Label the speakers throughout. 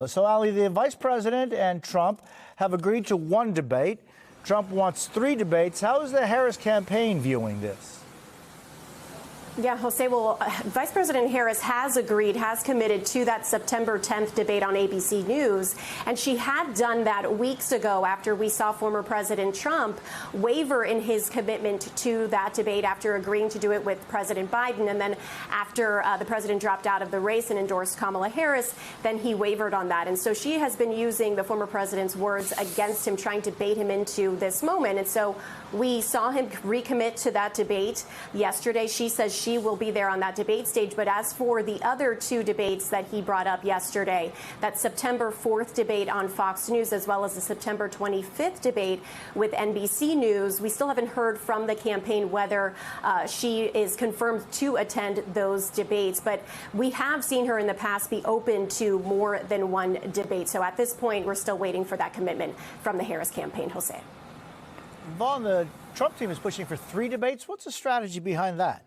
Speaker 1: So, Ali, the vice president and Trump have agreed to one debate. Trump wants 3 debates. How is the Harris campaign viewing this?
Speaker 2: Yeah, Jose, well, Vice President Harris has committed to that September 10th debate on ABC News. And she had done that weeks ago after we saw former President Trump waver in his commitment to that debate after agreeing to do it with President Biden. And then after the president dropped out of the race and endorsed Kamala Harris, then he wavered on that. And so she has been using the former president's words against him, trying to bait him into this moment. And so we saw him recommit to that debate yesterday. She says she will be there on that debate stage. But as for the other 2 debates that he brought up yesterday, that September 4th debate on Fox News, as well as the September 25th debate with NBC News, we still haven't heard from the campaign whether she is confirmed to attend those debates. But we have seen her in the past be open to more than one debate. So at this point, we're still waiting for that commitment from the Harris campaign, Jose.
Speaker 1: Vaughn, the Trump team is pushing for 3 debates. What's the strategy behind that?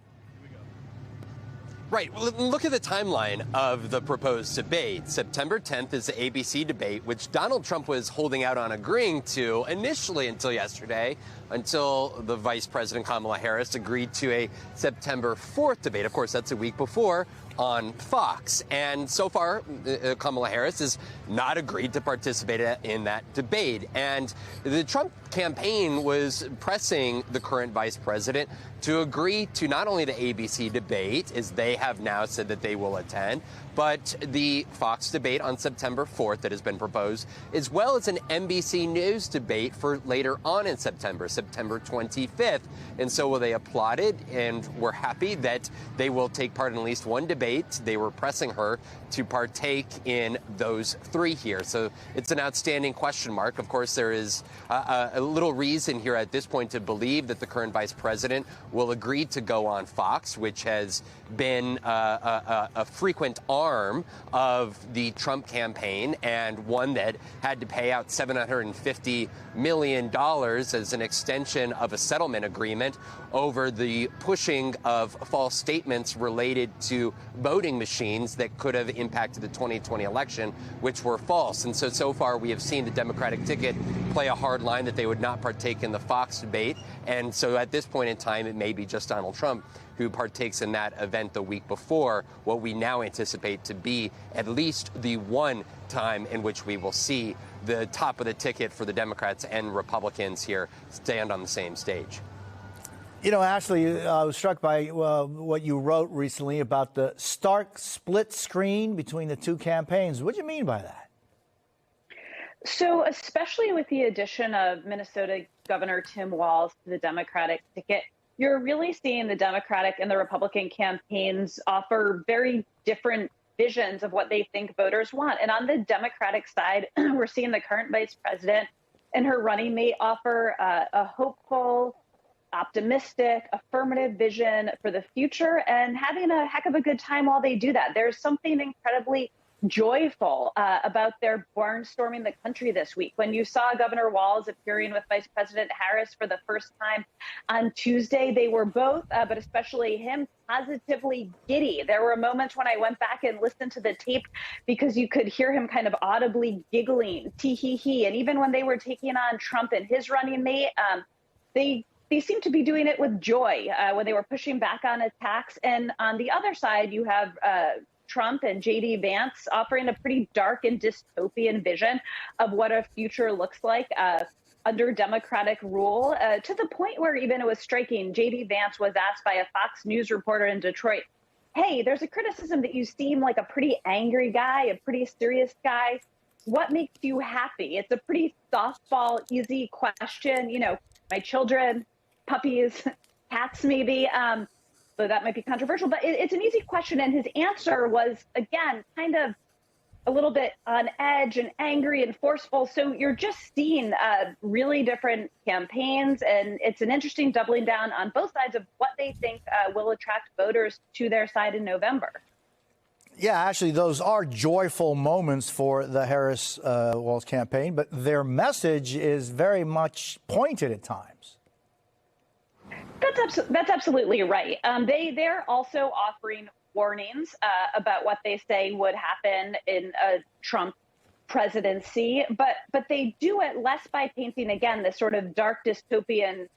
Speaker 3: Right. Well, look at the timeline of the proposed debate. September 10th is the ABC debate, which Donald Trump was holding out on agreeing to initially until yesterday, until the Vice President Kamala Harris agreed to a September 4th debate. Of course, that's a week before on Fox. And so far, Kamala Harris has not agreed to participate in that debate. And the Trump campaign was pressing the current vice president to agree to not only the ABC debate, as they have now said that they will attend, but the Fox debate on September 4th that has been proposed, as well as an NBC News debate for later on in September, September 25th. And so they applauded and were happy that they will take part in at least one debate. They were pressing her to partake in those 3 here. So it's an outstanding question mark. Of course, there is a little reason here at this point to believe that the current vice president will agree to go on Fox, which has been a frequent arm of the Trump campaign and one that had to pay out $750 million as an extension of a settlement agreement over the pushing of false statements related to voting machines that could have impacted the 2020 election, which were false. And so far, we have seen the Democratic ticket play a hard line that they would not partake in the Fox debate. And so at this point in time, it may be just Donald Trump who partakes in that event the week before what we now anticipate to be at least the one time in which we will see the top of the ticket for the Democrats and Republicans here stand on the same stage.
Speaker 1: You know, Ashley, I was struck by what you wrote recently about the stark split screen between the 2 campaigns. What do you mean by that?
Speaker 4: So especially with the addition of Minnesota Governor Tim Walz to the Democratic ticket, you're really seeing the Democratic and the Republican campaigns offer very different visions of what they think voters want. And on the Democratic side, we're seeing the current vice president and her running mate offer a hopeful, optimistic, affirmative vision for the future and having a heck of a good time while they do that. There's something incredibly joyful about their barnstorming the country this week. When you saw Governor Walz appearing with Vice President Harris for the first time on Tuesday, they were both, but especially him, positively giddy. There were moments when I went back and listened to the tape because you could hear him kind of audibly giggling, tee-hee-hee. And even when they were taking on Trump and his running mate, they seemed to be doing it with joy when they were pushing back on attacks. And on the other side, you have Trump and J.D. Vance offering a pretty dark and dystopian vision of what a future looks like under Democratic rule, to the point where even it was striking. J.D. Vance was asked by a Fox News reporter in Detroit, hey, there's a criticism that you seem like a pretty angry guy, a pretty serious guy. What makes you happy? It's a pretty softball, easy question. You know, my children, puppies, cats maybe. So that might be controversial, but it's an easy question. And his answer was, again, kind of a little bit on edge and angry and forceful. So you're just seeing really different campaigns. And it's an interesting doubling down on both sides of what they think will attract voters to their side in November.
Speaker 1: Yeah, actually, those are joyful moments for the Harris Walz campaign, but their message is very much pointed at times.
Speaker 4: That's absolutely right. They're also offering warnings about what they say would happen in a Trump presidency, but they do it less by painting, again, this sort of dark dystopian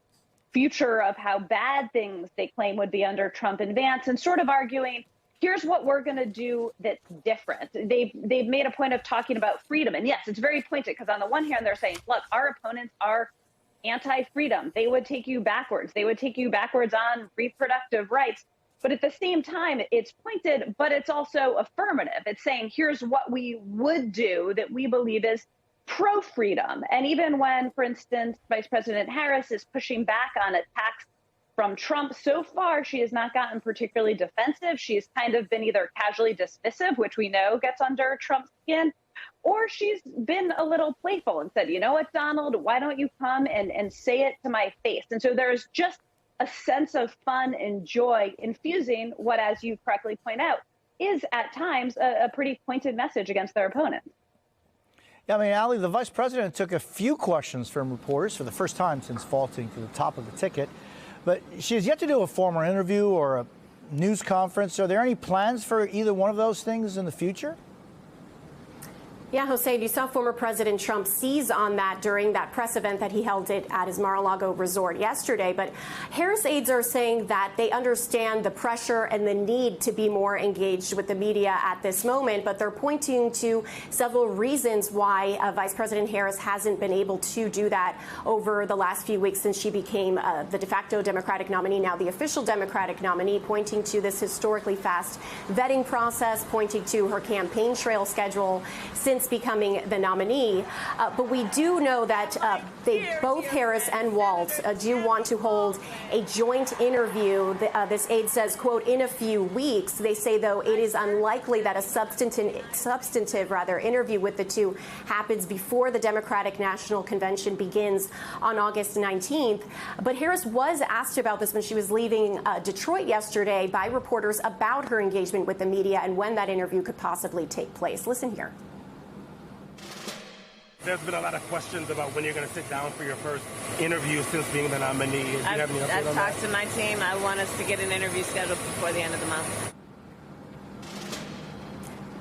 Speaker 4: future of how bad things they claim would be under Trump and Vance, and sort of arguing, here's what we're going to do that's different. They've made a point of talking about freedom. And yes, it's very pointed, because on the one hand, they're saying, look, our opponents are anti-freedom. They would take you backwards. They would take you backwards on reproductive rights. But at the same time, it's pointed, but it's also affirmative. It's saying, here's what we would do that we believe is pro-freedom. And even when, for instance, Vice President Harris is pushing back on attacks from Trump, so far, she has not gotten particularly defensive. She's kind of been either casually dismissive, which we know gets under Trump's skin, or she's been a little playful and said, you know what, Donald, why don't you come and say it to my face? And so there's just a sense of fun and joy infusing what, as you correctly point out, is at times a pretty pointed message against their opponent.
Speaker 1: Yeah, I mean, Ali, the vice president took a few questions from reporters for the first time since vaulting to the top of the ticket, but she has yet to do a formal interview or a news conference. Are there any plans for either one of those things in the future?
Speaker 2: Yeah, Jose, you saw former President Trump seize on that during that press event that he held at his Mar-a-Lago resort yesterday. But Harris aides are saying that they understand the pressure and the need to be more engaged with the media at this moment. But they're pointing to several reasons why Vice President Harris hasn't been able to do that over the last few weeks since she became the de facto Democratic nominee, now the official Democratic nominee, pointing to this historically fast vetting process, pointing to her campaign trail schedule since becoming the nominee. But we do know that both Harris and Walz do want to hold a joint interview. This aide says, quote, in a few weeks. They say, though, it is unlikely that a substantive interview with the two happens before the Democratic National Convention begins on August 19th. But Harris was asked about this when she was leaving Detroit yesterday by reporters about her engagement with the media and when that interview could possibly take place. Listen here.
Speaker 5: There's been a lot of questions about when you're going to sit down for your first interview since being the nominee.
Speaker 6: I've talked to my team. I want us to get an interview scheduled before the end of the month.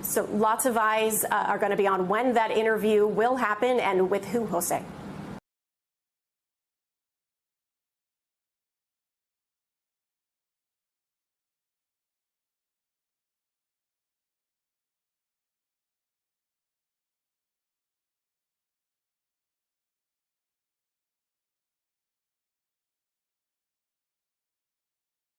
Speaker 2: So lots of eyes are going to be on when that interview will happen and with who, Jose.